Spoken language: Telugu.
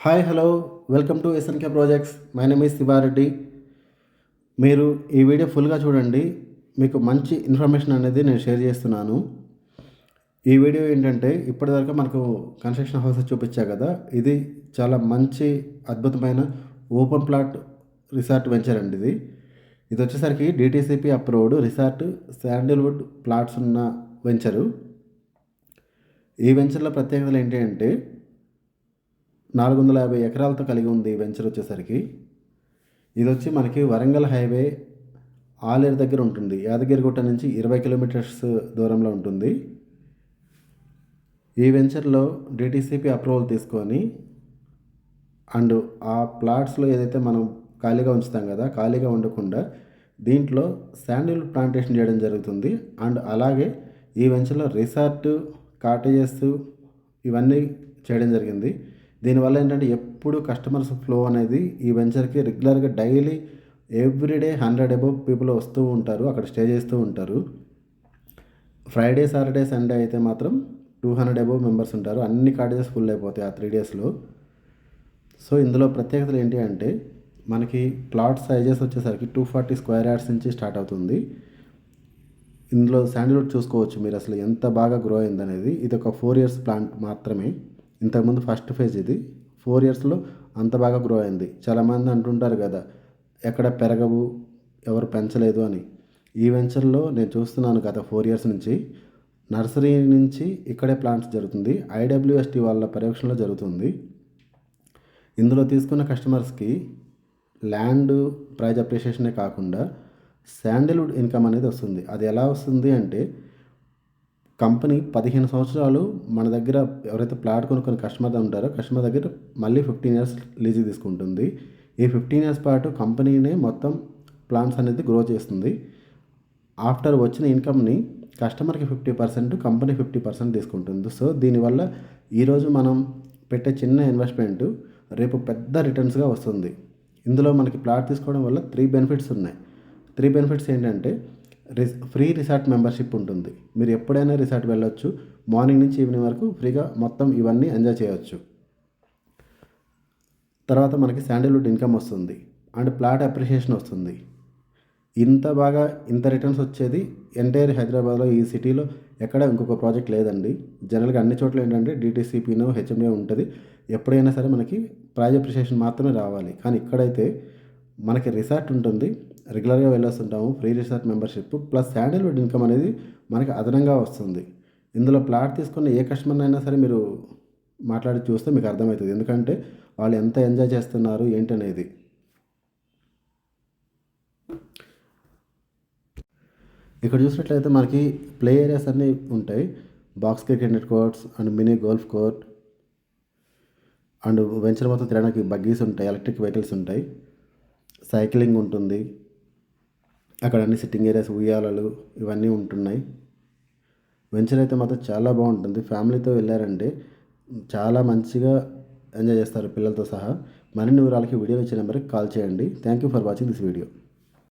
Hi hello welcome to SNK projects. My name is Siva Reddy. మీరు ఈ వీడియో ఫుల్గా చూడండి, మీకు మంచి ఇన్ఫర్మేషన్ అనేది నేను షేర్ చేస్తున్నాను. ఈ వీడియో ఏంటంటే ఇప్పటివరకు మనకు కన్స్ట్రక్షన్ హౌస్ చూపించా కదా, ఇది చాలా మంచి అద్భుతమైన ఓపెన్ ప్లాట్ రిసార్ట్ వెంచర్ అండి. ఇది వచ్చేసరికి DTCP approved resort Sandalwood plots ఉన్న వెంచరు. ఈ వెంచర్లో ప్రత్యేకతలు ఏంటి అంటే 450 ఎకరాలతో కలిగి ఉంది ఈ వెంచర్ వచ్చేసరికి. ఇది వచ్చి మనకి వరంగల్ హైవే ఆలేరు దగ్గర ఉంటుంది. యాదగిరిగుట్ట నుంచి 20 కిలోమీటర్స్ దూరంలో ఉంటుంది. ఈ వెంచర్లో డిటీసీపీ అప్రూవల్ తీసుకొని అండ్ ఆ ప్లాట్స్లో ఏదైతే మనం ఖాళీగా ఉంచుతాం కదా, ఖాళీగా ఉండకుండా దీంట్లో శాండిల్వుడ్ ప్లాంటేషన్ చేయడం జరుగుతుంది. అండ్ అలాగే ఈ వెంచర్లో రిసార్ట్, కాటేజెస్ ఇవన్నీ చేయడం జరిగింది. దీనివల్ల ఏంటంటే ఎప్పుడు కస్టమర్స్ ఫ్లో అనేది ఈ వెంచర్కి రెగ్యులర్గా డైలీ ఎవ్రీడే 100 అబోవ్ పీపుల్ వస్తూ ఉంటారు, అక్కడ స్టే చేస్తూ ఉంటారు. ఫ్రైడే, సాటర్డే, సండే అయితే మాత్రం 200 అబోవ్ మెంబర్స్ ఉంటారు. అన్ని కాటేజెస్ ఫుల్ అయిపోతాయి ఆ 3 డేస్లో. సో ఇందులో ప్రత్యేకతలు ఏంటి అంటే మనకి ప్లాట్ సైజెస్ వచ్చేసరికి 240 స్క్వేర్ యార్డ్స్ నుంచి స్టార్ట్ అవుతుంది. ఇందులో శాండిల్వుడ్ చూసుకోవచ్చు మీరు అసలు ఎంత బాగా గ్రో అయిందనేది. ఇది ఒక 4 ఇయర్స్ ప్లాంట్ మాత్రమే. ఇంతకుముందు ఫస్ట్ ఫేజ్ ఇది. 4 ఇయర్స్లో అంత బాగా గ్రో అయింది. చాలామంది అంటుంటారు కదా, ఎక్కడ పెరగవు, ఎవరు పెంచలేదు అని. ఈ వెంచర్లో నేను చూస్తున్నాను గత 4 ఇయర్స్ నుంచి. నర్సరీ నుంచి ఇక్కడే ప్లాంట్స్ జరుగుతుంది. ఐడబ్ల్యూఎస్టీ వాళ్ళ పర్యవేక్షణలో జరుగుతుంది. ఇందులో తీసుకున్న కస్టమర్స్కి ల్యాండ్ ప్రైజ్ అప్రిషియేషనే కాకుండా శాండిల్వుడ్ ఇన్కమ్ అనేది వస్తుంది. అది ఎలా వస్తుంది అంటే కంపెనీ 15 సంవత్సరాలు మన దగ్గర ఎవరైతే ప్లాట్ కొనుక్కొని కస్టమర్ ఉంటారో కస్టమర్ దగ్గర మళ్ళీ 15 ఇయర్స్ లీజు తీసుకుంటుంది. ఈ 15 ఇయర్స్ పాటు కంపెనీనే మొత్తం ప్లాన్స్ అనేది గ్రో చేస్తుంది. ఆఫ్టర్ వచ్చిన ఇన్కమ్ని కస్టమర్కి 50%, కంపెనీ 50% తీసుకుంటుంది. సో దీనివల్ల ఈరోజు మనం పెట్టే చిన్న ఇన్వెస్ట్మెంట్ రేపు పెద్ద రిటర్న్స్గా వస్తుంది. ఇందులో మనకి ప్లాట్ తీసుకోవడం వల్ల 3 బెనిఫిట్స్ ఉన్నాయి. 3 బెనిఫిట్స్ ఏంటంటే ఫ్రీ రిసార్ట్ మెంబర్షిప్ ఉంటుంది. మీరు ఎప్పుడైనా రిసార్ట్ వెళ్ళొచ్చు. మార్నింగ్ నుంచి ఈవినింగ్ వరకు ఫ్రీగా మొత్తం ఇవన్నీ ఎంజాయ్ చేయవచ్చు. తర్వాత మనకి శాండిల్వుడ్ ఇన్కమ్ వస్తుంది అండ్ ప్లాట్ అప్రిషియేషన్ వస్తుంది. ఇంత రిటర్న్స్ వచ్చేది ఎంటైర్ హైదరాబాద్లో ఈ సిటీలో ఎక్కడ ఇంకొక ప్రాజెక్ట్ లేదండి. జనరల్గా అన్ని చోట్ల ఏంటంటే డిటీసీపీనో హెచ్ఎంఏ ఉంటుంది. ఎప్పుడైనా సరే మనకి ప్రైజ్ అప్రిషియేషన్ మాత్రమే రావాలి. కానీ ఇక్కడైతే మనకి రిసార్ట్ ఉంటుంది, రెగ్యులర్గా వెళ్ళొస్తుంటాము, free resort membership plus sandalwood income అనేది మనకి అదనంగా వస్తుంది. ఇందులో ప్లాట్ తీసుకున్న ఏ కస్టమర్ అయినా సరే మీరు మాట్లాడి చూస్తే మీకు అర్థమవుతుంది, ఎందుకంటే వాళ్ళు ఎంత ఎంజాయ్ చేస్తున్నారు ఏంటనేది. ఇక్కడ చూసినట్లయితే మనకి ప్లే ఏరియాస్ అన్నీ ఉంటాయి. Box cricket net courts and mini golf court and venture మొత్తం తిరగడానికి బగ్గీస్ ఉంటాయి, ఎలక్ట్రిక్ వెహికల్స్ ఉంటాయి, సైక్లింగ్ ఉంటుంది. అక్కడ అన్ని సిట్టింగ్ ఏరియాస్, ఉయ్యాలలు ఇవన్నీ ఉంటున్నాయి. వెంచర్ అయితే మాత్రం చాలా బాగుంటుంది. ఫ్యామిలీతో వెళ్ళారంటే చాలా మంచిగా ఎంజాయ్ చేస్తారు పిల్లలతో సహా. మరిన్ని వివరాలకి వీడియో ఇచ్చే నెంబర్కి కాల్ చేయండి. Thank you for watching this video.